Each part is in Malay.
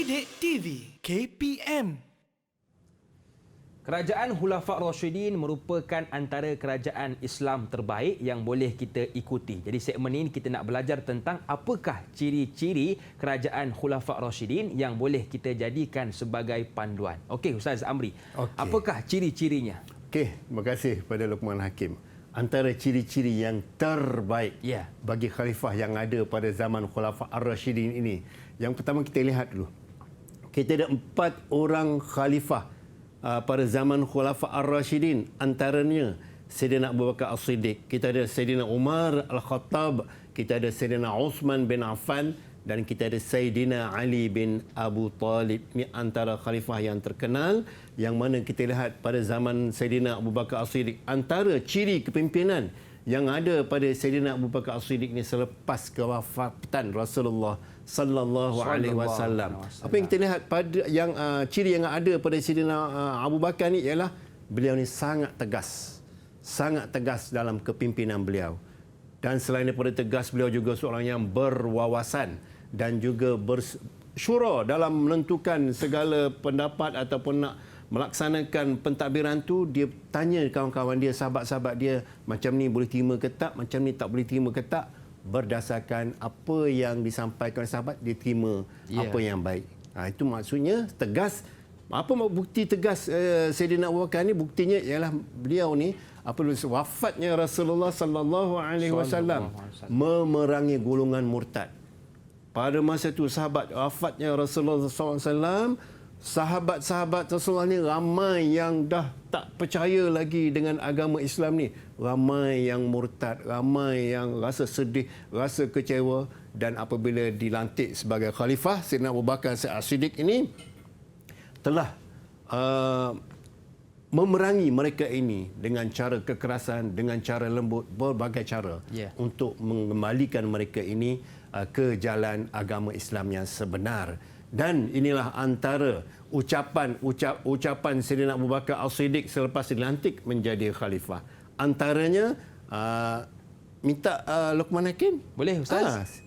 Sidik TV KPM. Kerajaan Khulafa' Rashidin merupakan antara kerajaan Islam terbaik yang boleh kita ikuti. Jadi segmen ini kita nak belajar tentang apakah ciri-ciri kerajaan Khulafa' Rashidin yang boleh kita jadikan sebagai panduan. Okey Ustaz Amri, apakah ciri-cirinya? Okey, terima kasih kepada Luqman Hakim. Antara ciri-ciri yang terbaik bagi khalifah yang ada pada zaman Khulafa' Ar-Rashidin ini. Yang pertama kita lihat dulu. Kita ada 4 orang khalifah pada zaman Khulafa' Ar-Rashidin, antaranya Sayyidina Abu Bakar As-Siddiq, kita ada Sayyidina Umar Al-Khattab, kita ada Sayyidina Uthman bin Affan dan kita ada Sayyidina Ali bin Abu Talib. Ini antara khalifah yang terkenal yang mana kita lihat pada zaman Sayyidina Abu Bakar As-Siddiq. Antara ciri kepimpinan yang ada pada Sayyidina Abu Bakar As-Siddiq ini selepas kewafatan Rasulullah sallallahu alaihi wasallam. Apa yang kita lihat pada yang ciri yang ada pada Sayyidina Abu Bakar ni ialah beliau ni sangat tegas dalam kepimpinan beliau. Dan selain daripada tegas, beliau juga seorang yang berwawasan dan juga bersyura dalam menentukan segala pendapat ataupun nak melaksanakan pentadbiran tu. Dia tanya kawan-kawan dia, sahabat-sahabat dia, macam ni boleh terima ke tak, macam ni tak boleh terima ke tak. Berdasarkan apa yang disampaikan oleh sahabat, dia terima apa yang baik. Itu maksudnya tegas. Apa bukti tegas Sayyidina Abu Bakar ni? Buktinya ialah beliau ni apabila wafatnya Rasulullah sallallahu alaihi wasallam memerangi golongan murtad. Pada masa itu sahabat wafatnya Rasulullah sallallahu alaihi wasallam, sahabat-sahabat Rasulullah ni ramai yang dah tak percaya lagi dengan agama Islam ni. Ramai yang murtad, ramai yang rasa sedih, rasa kecewa. Dan apabila dilantik sebagai khalifah, Sayyidina Abu Bakar As-Siddiq ini telah memerangi mereka ini dengan cara kekerasan, dengan cara lembut, berbagai cara untuk mengembalikan mereka ini ke jalan agama Islam yang sebenar. Dan inilah antara ucapan Sayyidina Abu Bakar As-Siddiq selepas dilantik menjadi khalifah. Antaranya minta Luqman Hakim. Boleh Ustaz?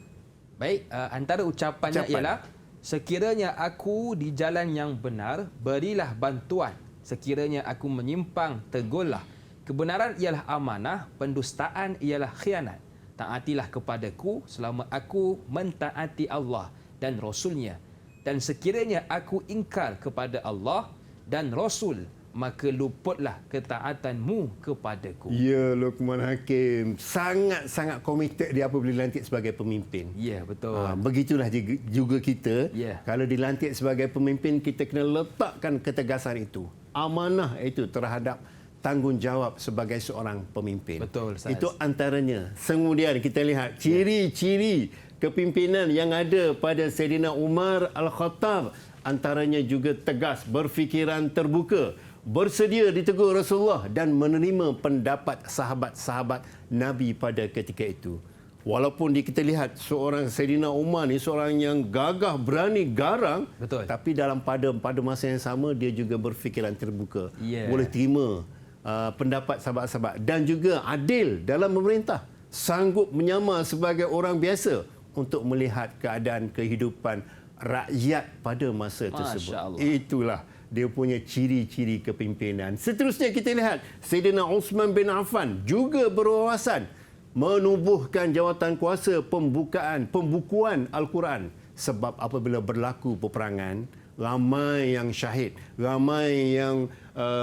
Baik, antara ucapannya ialah sekiranya aku di jalan yang benar, berilah bantuan. Sekiranya aku menyimpang, tegurlah. Kebenaran ialah amanah, pendustaan ialah khianat. Taatilah kepadaku selama aku mentaati Allah dan Rasulnya. Dan sekiranya aku ingkar kepada Allah dan Rasul, maka luputlah ketaatanmu kepadaku. Ya, Luqman Hakim sangat-sangat komited dia apabila dilantik sebagai pemimpin. Ya, betul. Begitulah juga kita. Kalau dilantik sebagai pemimpin, kita kena letakkan ketegasan itu, amanah itu terhadap tanggungjawab sebagai seorang pemimpin. Betul, Ustaz. Itu antaranya. Kemudian kita lihat ciri-ciri kepimpinan yang ada pada Sayyidina Umar Al-Khattab. Antaranya juga tegas, berfikiran terbuka, bersedia ditegur Rasulullah dan menerima pendapat sahabat-sahabat Nabi pada ketika itu. Walaupun kita lihat seorang Sayyidina Umar ni seorang yang gagah, berani, garang, tapi pada masa yang sama dia juga berfikiran terbuka. Boleh terima pendapat sahabat-sahabat dan juga adil dalam memerintah. Sanggup menyamar sebagai orang biasa untuk melihat keadaan kehidupan rakyat pada masa tersebut. Itulah dia punya ciri-ciri kepimpinan. Seterusnya kita lihat Sayyidina Uthman bin Affan juga berwawasan menubuhkan jawatan kuasa pembukuan Al-Quran. Sebab apabila berlaku peperangan, ramai yang syahid, ramai yang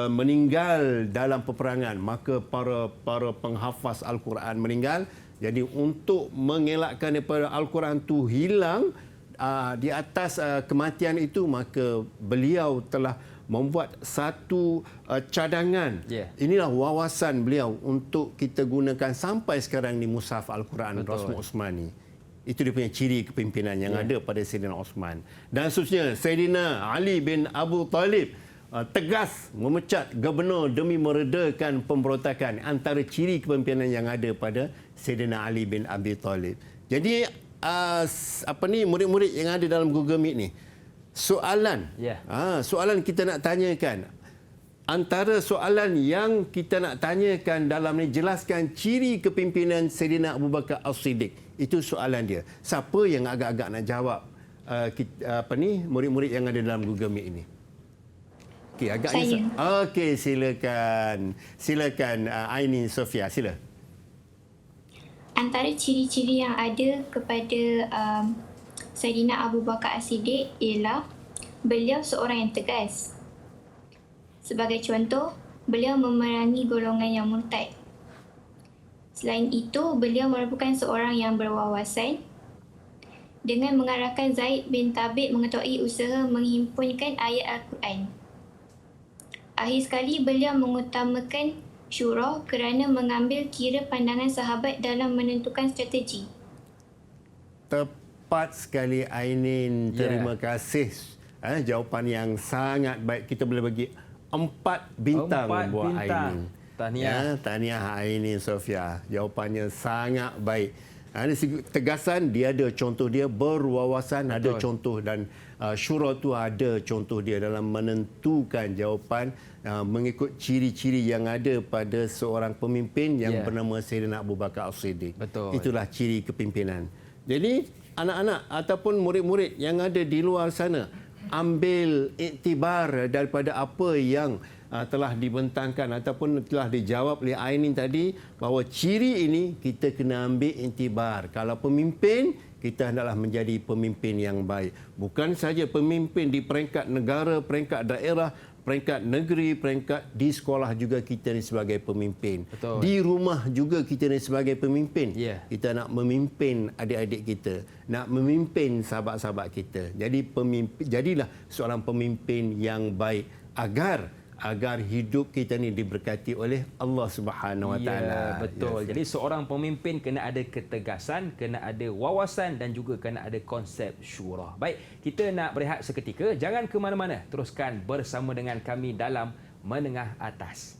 meninggal dalam peperangan, maka para penghafaz Al-Quran meninggal. Jadi untuk mengelakkan daripada Al-Quran itu hilang di atas kematian itu, maka beliau telah membuat satu cadangan. Inilah wawasan beliau untuk kita gunakan sampai sekarang di Mushaf Al-Quran Rasmi Uthmani. Itu dia punya ciri kepimpinan yang ada pada Sayyidina Uthman. Dan seterusnya Sayyidina Ali bin Abu Talib tegas memecat gubernur demi meredakan pemberontakan. Antara ciri kepimpinan yang ada pada Sayyidina Ali bin Abi Talib. Jadi murid-murid yang ada dalam Google Meet ni, soalan kita nak tanyakan, antara soalan yang kita nak tanyakan dalam ni, jelaskan ciri kepimpinan Sayyidina Abu Bakar As-Siddiq. Itu soalan dia. Siapa yang agak-agak nak jawab murid-murid yang ada dalam Google Meet ini? Okey, agaknya Saya. Okey, silakan Aini Sofia, sila. Antara ciri-ciri yang ada kepada Saidina Abu Bakar As-Siddiq ialah beliau seorang yang tegas. Sebagai contoh, beliau memerangi golongan yang murtad. Selain itu, beliau merupakan seorang yang berwawasan dengan mengarahkan Zaid bin Thabit mengetuai usaha menghimpunkan ayat Al-Quran. Akhir sekali, beliau mengutamakan syura kerana mengambil kira pandangan sahabat dalam menentukan strategi. Tepat sekali Ainin. Terima kasih. Jawapan yang sangat baik. Kita boleh bagi 4 bintang buat Ainin. Tahniah Ainin Sofia. Jawapannya sangat baik. Dari segi tegasan, dia ada contoh dia, berwawasan ada contoh, dan syura tu ada contoh dia dalam menentukan jawapan mengikut ciri-ciri yang ada pada seorang pemimpin yang bernama Saidina Abu Bakar As-Siddiq. Itulah ciri kepimpinan. Jadi anak-anak ataupun murid-murid yang ada di luar sana, ambil iktibar daripada apa yang telah dibentangkan ataupun telah dijawab oleh Ainin tadi, bahawa ciri ini kita kena ambil iktibar. Kalau pemimpin, kita hendaklah menjadi pemimpin yang baik. Bukan saja pemimpin di peringkat negara, peringkat daerah, peringkat negeri, peringkat di sekolah juga kita ni sebagai pemimpin. Di rumah juga kita ni sebagai pemimpin. Kita nak memimpin adik-adik kita, nak memimpin sahabat-sahabat kita. Jadi jadilah seorang pemimpin yang baik agar hidup kita ni diberkati oleh Allah Subhanahu Wa Taala. Betul. Jadi seorang pemimpin kena ada ketegasan, kena ada wawasan dan juga kena ada konsep syura. Baik, kita nak berehat seketika. Jangan ke mana-mana. Teruskan bersama dengan kami dalam Menengah Atas.